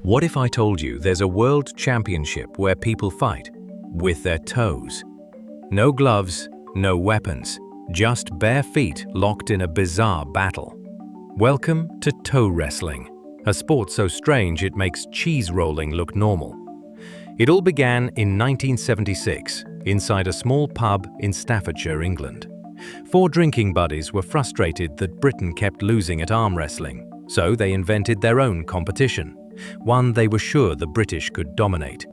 What if I told you there's a world championship where people fight with their toes? No gloves, no weapons, just bare feet locked in a bizarre battle. Welcome to toe wrestling, a sport so strange it makes cheese rolling look normal. It all began in 1976 inside a small pub in Staffordshire, England. 4 drinking buddies were frustrated that Britain kept losing at arm wrestling, so they invented their own competition, one they were sure the British could dominate.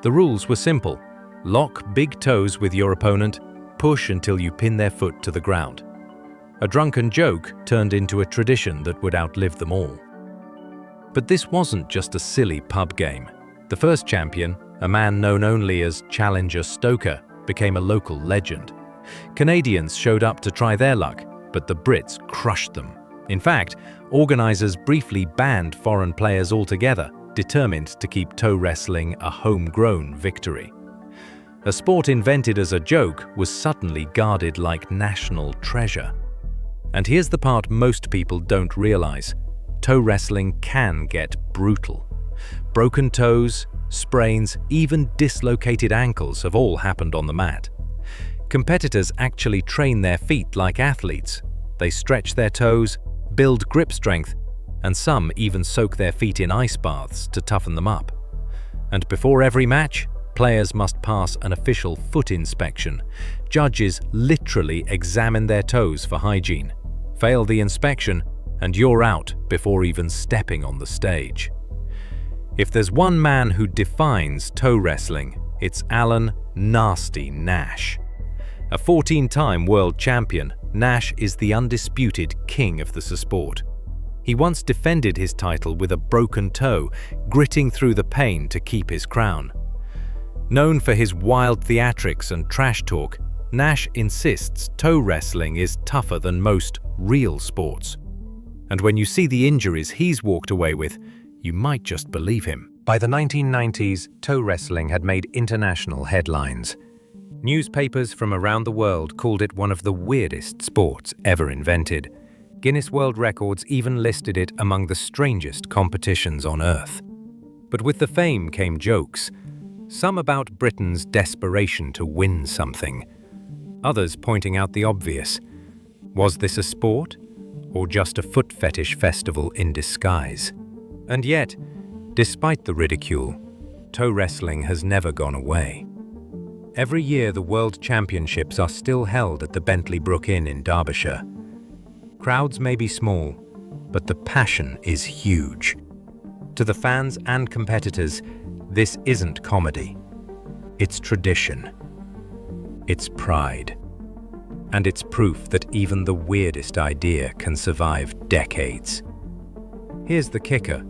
The rules were simple: lock big toes with your opponent, push until you pin their foot to the ground. A drunken joke turned into a tradition that would outlive them all. But this wasn't just a silly pub game. The first champion, a man known only as Challenger Stoker, became a local legend. Canadians showed up to try their luck, but the Brits crushed them. In fact, organizers briefly banned foreign players altogether, determined to keep toe wrestling a homegrown victory. A sport invented as a joke was suddenly guarded like national treasure. And here's the part most people don't realize: toe wrestling can get brutal. Broken toes, sprains, even dislocated ankles have all happened on the mat. Competitors actually train their feet like athletes. They stretch their toes, build grip strength, and some even soak their feet in ice baths to toughen them up. And before every match, players must pass an official foot inspection. Judges literally examine their toes for hygiene. Fail the inspection, and you're out before even stepping on the stage. If there's one man who defines toe wrestling, it's Alan "Nasty" Nash. A 14-time world champion, Nash is the undisputed king of the sport. He once defended his title with a broken toe, gritting through the pain to keep his crown. Known for his wild theatrics and trash talk, Nash insists toe wrestling is tougher than most real sports. And when you see the injuries he's walked away with, you might just believe him. By the 1990s, toe wrestling had made international headlines. Newspapers from around the world called it one of the weirdest sports ever invented. Guinness World Records even listed it among the strangest competitions on Earth. But with the fame came jokes. Some about Britain's desperation to win something. Others pointing out the obvious. Was this a sport? Or just a foot fetish festival in disguise? And yet, despite the ridicule, toe wrestling has never gone away. Every year the World Championships are still held at the Bentley Brook Inn in Derbyshire. Crowds may be small, but the passion is huge. To the fans and competitors, this isn't comedy. It's tradition. It's pride. And it's proof that even the weirdest idea can survive decades. Here's the kicker.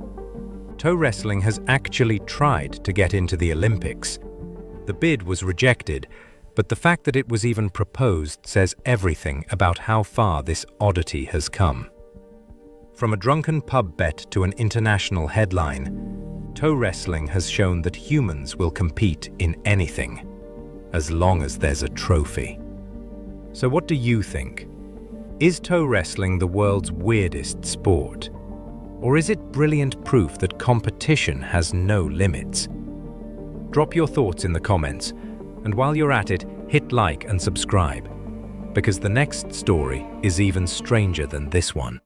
Toe wrestling has actually tried to get into the Olympics. The bid was rejected, but the fact that it was even proposed says everything about how far this oddity has come. From a drunken pub bet to an international headline, toe wrestling has shown that humans will compete in anything, as long as there's a trophy. So what do you think? Is toe wrestling the world's weirdest sport? Or is it brilliant proof that competition has no limits? Drop your thoughts in the comments, and while you're at it, hit like and subscribe, because the next story is even stranger than this one.